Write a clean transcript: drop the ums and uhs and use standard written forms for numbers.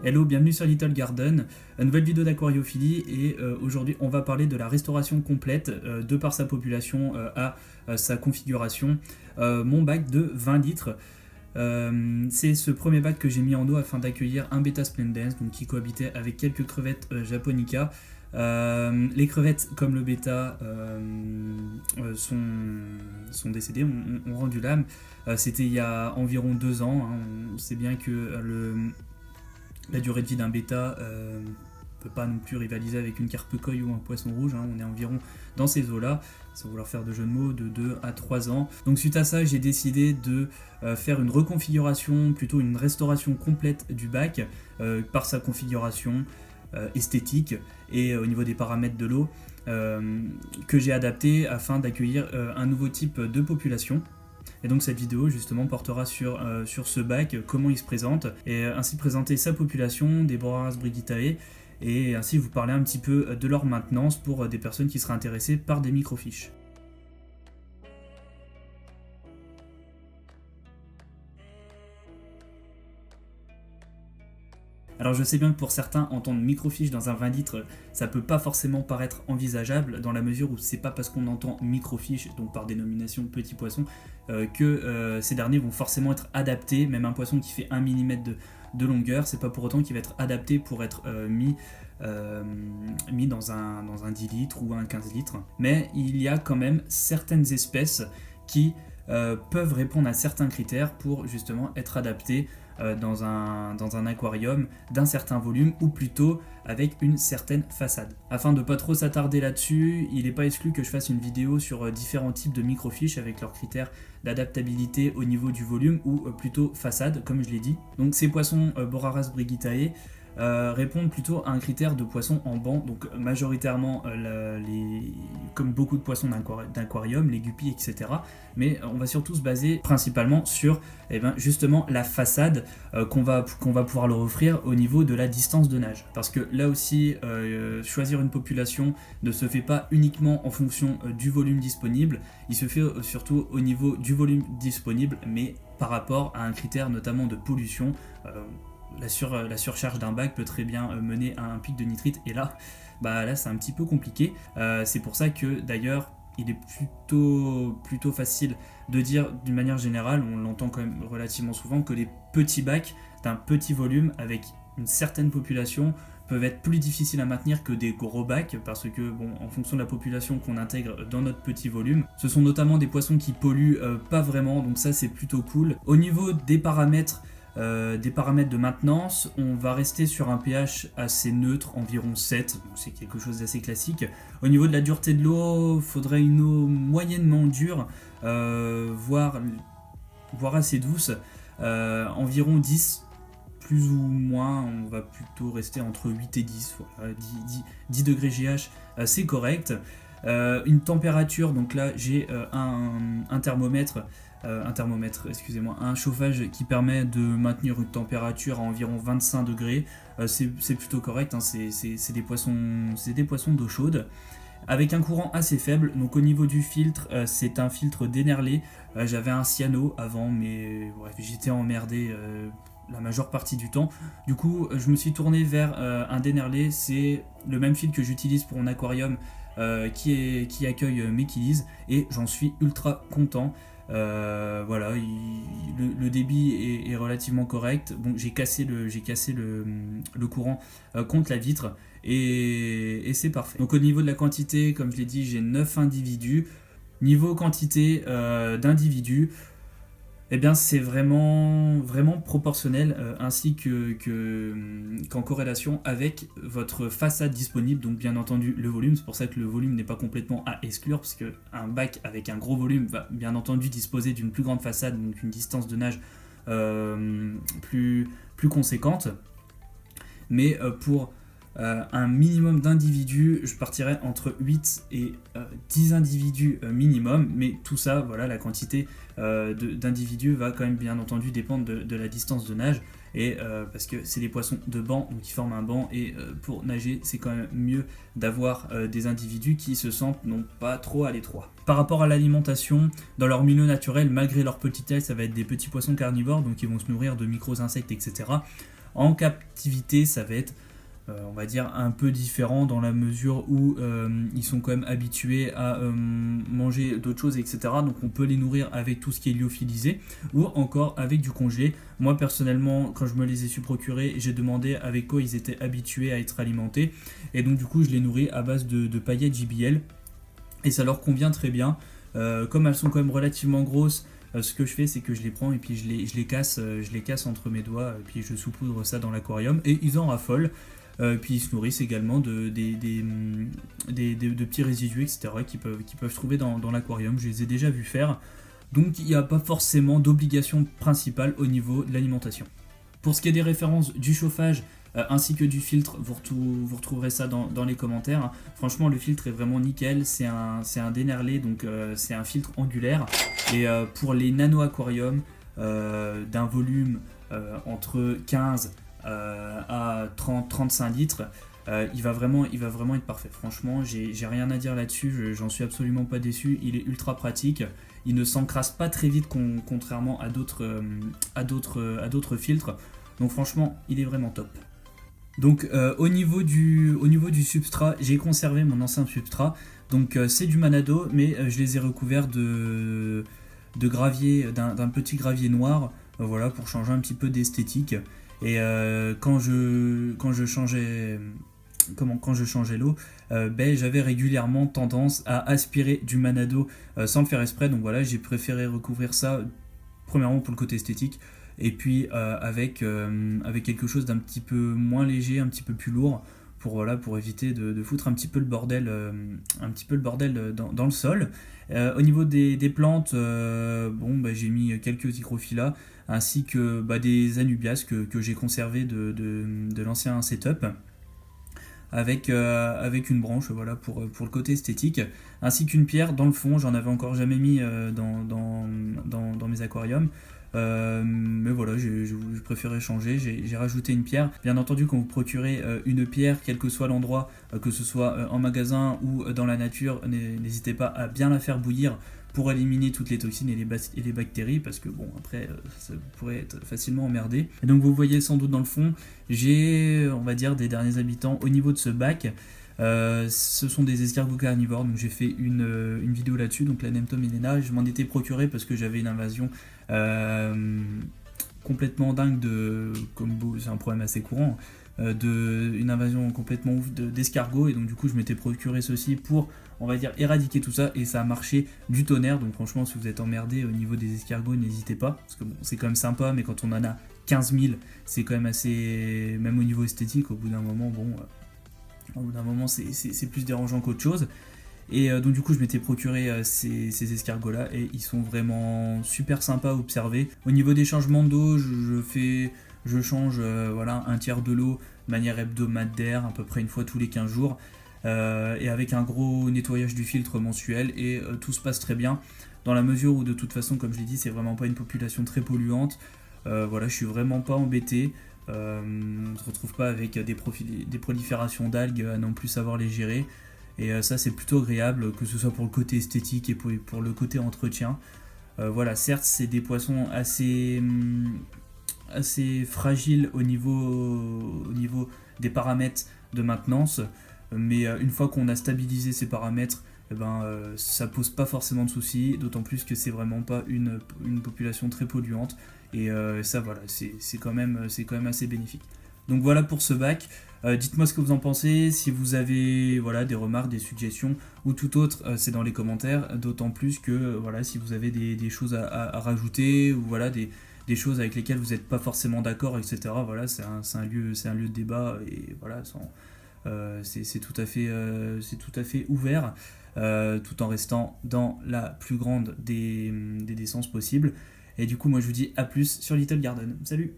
Hello, bienvenue sur Little Garden, une nouvelle vidéo d'aquariophilie et aujourd'hui on va parler de la restauration complète de par sa population à sa configuration. Mon bac de 20 litres, c'est ce premier bac que j'ai mis en eau afin d'accueillir un bêta splendens donc qui cohabitait avec quelques crevettes japonica. Les crevettes comme le bêta sont décédées, ont rendu l'âme. C'était il y a environ 2 ans, hein. On sait bien que la durée de vie d'un bêta ne peut pas non plus rivaliser avec une carpe koi ou un poisson rouge, hein. On est environ dans ces eaux-là, sans vouloir faire de jeu de mots, de 2 à 3 ans. Donc suite à ça, j'ai décidé de faire une reconfiguration, plutôt une restauration complète du bac par sa configuration esthétique et au niveau des paramètres de l'eau que j'ai adapté afin d'accueillir un nouveau type de population. Et donc cette vidéo justement portera sur ce bac, comment il se présente, et ainsi présenter sa population des Boraras brigitae, et ainsi vous parler un petit peu de leur maintenance pour des personnes qui seraient intéressées par des microfiches. Alors je sais bien que pour certains, entendre microfiche dans un 20 litres, ça peut pas forcément paraître envisageable, dans la mesure où c'est pas parce qu'on entend microfiche, donc par dénomination petit poisson, que ces derniers vont forcément être adaptés. Même un poisson qui fait 1 mm de longueur, c'est pas pour autant qu'il va être adapté pour être mis dans un 10 litres ou un 15 litres. Mais il y a quand même certaines espèces qui peuvent répondre à certains critères pour justement être adaptées dans un aquarium d'un certain volume, ou plutôt avec une certaine façade. Afin de ne pas trop s'attarder là-dessus, il n'est pas exclu que je fasse une vidéo sur différents types de microfiches avec leurs critères d'adaptabilité au niveau du volume, ou plutôt façade, comme je l'ai dit. Donc ces poissons Boraras brigitae répondent plutôt à un critère de poisson en banc, donc majoritairement comme beaucoup de poissons d'aquarium, les guppies, etc. Mais on va surtout se baser principalement sur justement la façade qu'on va pouvoir leur offrir au niveau de la distance de nage. Parce que là aussi, choisir une population ne se fait pas uniquement en fonction du volume disponible, il se fait surtout au niveau du volume disponible, mais par rapport à un critère notamment de pollution. La surcharge d'un bac peut très bien mener à un pic de nitrite, et là c'est un petit peu compliqué. C'est pour ça que d'ailleurs il est plutôt facile de dire d'une manière générale, on l'entend quand même relativement souvent, que les petits bacs d'un petit volume avec une certaine population peuvent être plus difficiles à maintenir que des gros bacs, parce que en fonction de la population qu'on intègre dans notre petit volume, ce sont notamment des poissons qui polluent pas vraiment, donc ça c'est plutôt cool. Au niveau des paramètres de maintenance, on va rester sur un pH assez neutre, environ 7, donc c'est quelque chose d'assez classique. Au niveau de la dureté de l'eau, il faudrait une eau moyennement dure, voire assez douce, environ 10, plus ou moins, on va plutôt rester entre 8 et 10, voilà, 10 degrés GH, c'est correct. Une température, donc là j'ai un thermomètre, un chauffage qui permet de maintenir une température à environ 25 degrés, c'est plutôt correct, hein. C'est des poissons d'eau chaude, avec un courant assez faible. Donc au niveau du filtre, c'est un filtre d'Enerlé, j'avais un cyano avant, mais bref, j'étais emmerdé la majeure partie du temps. Du coup, je me suis tourné vers un d'Enerlé, c'est le même filtre que j'utilise pour mon aquarium qui accueille mes killies, et j'en suis ultra content. Voilà, le débit est relativement correct. Bon, j'ai cassé le courant contre la vitre, et c'est parfait. Donc au niveau de la quantité, comme je l'ai dit, j'ai 9 individus. Niveau quantité d'individus, c'est vraiment proportionnel, ainsi qu'en corrélation avec votre façade disponible, donc bien entendu le volume. C'est pour ça que le volume n'est pas complètement à exclure, parce qu'un bac avec un gros volume va bien entendu disposer d'une plus grande façade, donc une distance de nage plus conséquente. Mais pour un minimum d'individus, je partirais entre 8 et 10 individus minimum, mais tout ça, voilà, la quantité d'individus va quand même bien entendu dépendre de la distance de nage, et parce que c'est des poissons de banc, donc ils forment un banc, et pour nager c'est quand même mieux d'avoir des individus qui se sentent non pas trop à l'étroit. Par rapport à l'alimentation, dans leur milieu naturel, malgré leur petite taille, ça va être des petits poissons carnivores, donc ils vont se nourrir de micro insectes, etc. En captivité, ça va être on va dire un peu différent dans la mesure où ils sont quand même habitués à manger d'autres choses, etc. Donc on peut les nourrir avec tout ce qui est lyophilisé ou encore avec du congelé. Moi personnellement, quand je me les ai su procurer, j'ai demandé avec quoi ils étaient habitués à être alimentés et donc du coup je les nourris à base de paillettes JBL et ça leur convient très bien. Comme elles sont quand même relativement grosses, ce que je fais, c'est que je les prends et puis je les casse entre mes doigts, et puis je saupoudre ça dans l'aquarium et ils en raffolent. Puis ils se nourrissent également de petits résidus, etc. qu'ils peuvent trouver dans l'aquarium. Je les ai déjà vus faire. Donc il n'y a pas forcément d'obligation principale au niveau de l'alimentation. Pour ce qui est des références du chauffage ainsi que du filtre, vous retrouverez ça dans les commentaires. Franchement, le filtre est vraiment nickel. C'est un Dennerlé, donc c'est un filtre angulaire. Et pour les nano-aquariums d'un volume entre 15 à 30-35 litres, il va vraiment être parfait. Franchement, j'ai rien à dire là-dessus, j'en suis absolument pas déçu. Il est ultra pratique, il ne s'encrasse pas très vite contrairement à d'autres filtres. Donc franchement, il est vraiment top. Donc au niveau du substrat, j'ai conservé mon ancien substrat. Donc c'est du Manado, mais je les ai recouverts de gravier, d'un petit gravier noir, voilà, pour changer un petit peu d'esthétique. Et quand je changeais l'eau, j'avais régulièrement tendance à aspirer du Manado sans le faire exprès. Donc voilà, j'ai préféré recouvrir ça premièrement pour le côté esthétique et puis avec quelque chose d'un petit peu moins léger, un petit peu plus lourd pour éviter de foutre un petit peu le bordel, dans le sol. Au niveau des plantes, j'ai mis quelques hydrophylla ainsi que des anubias que j'ai conservé de l'ancien setup avec une branche, voilà, pour le côté esthétique, ainsi qu'une pierre dans le fond. J'en avais encore jamais mis dans mes aquariums. Mais voilà, je préférais changer, j'ai rajouté une pierre. Bien entendu, quand vous procurez une pierre, quel que soit l'endroit, que ce soit en magasin ou dans la nature, n'hésitez pas à bien la faire bouillir pour éliminer toutes les toxines et les bactéries, parce que bon, après ça pourrait être facilement emmerdé. Et donc vous voyez sans doute dans le fond, j'ai, on va dire, des derniers habitants au niveau de ce bac. Ce sont des escargots carnivores, donc j'ai fait une vidéo là-dessus, donc la Nemtom Elena. Je m'en étais procuré parce que j'avais une invasion complètement dingue c'est un problème assez courant, une invasion complètement ouf d'escargots, et donc du coup je m'étais procuré ceci pour, on va dire, éradiquer tout ça, et ça a marché du tonnerre. Donc franchement, si vous êtes emmerdé au niveau des escargots, n'hésitez pas, parce que bon, c'est quand même sympa, mais quand on en a 15 000, c'est quand même assez, même au niveau esthétique, au bout d'un moment, c'est plus dérangeant qu'autre chose. Et donc du coup je m'étais procuré ces escargots là, et ils sont vraiment super sympas à observer. Au niveau des changements d'eau, je change un tiers de l'eau de manière hebdomadaire, à peu près une fois tous les 15 jours, et avec un gros nettoyage du filtre mensuel, et tout se passe très bien, dans la mesure où de toute façon, comme je l'ai dit, c'est vraiment pas une population très polluante. Je suis vraiment pas embêté. On se retrouve pas avec des proliférations d'algues à non plus savoir les gérer. Et ça, c'est plutôt agréable, que ce soit pour le côté esthétique et pour le côté entretien. Certes, c'est des poissons assez fragiles au niveau des paramètres de maintenance, mais une fois qu'on a stabilisé ces paramètres, ça pose pas forcément de soucis, d'autant plus que c'est vraiment pas une population très polluante, et ça, voilà, c'est quand même assez bénéfique. Donc voilà pour ce bac. Dites-moi ce que vous en pensez, si vous avez des remarques, des suggestions ou tout autre, c'est dans les commentaires, d'autant plus que si vous avez des choses à rajouter, ou des choses avec lesquelles vous n'êtes pas forcément d'accord, etc. C'est un lieu de débat, et c'est tout à fait ouvert, tout en restant dans la plus grande des décences possibles. Et du coup, moi je vous dis à plus sur Little Garden. Salut!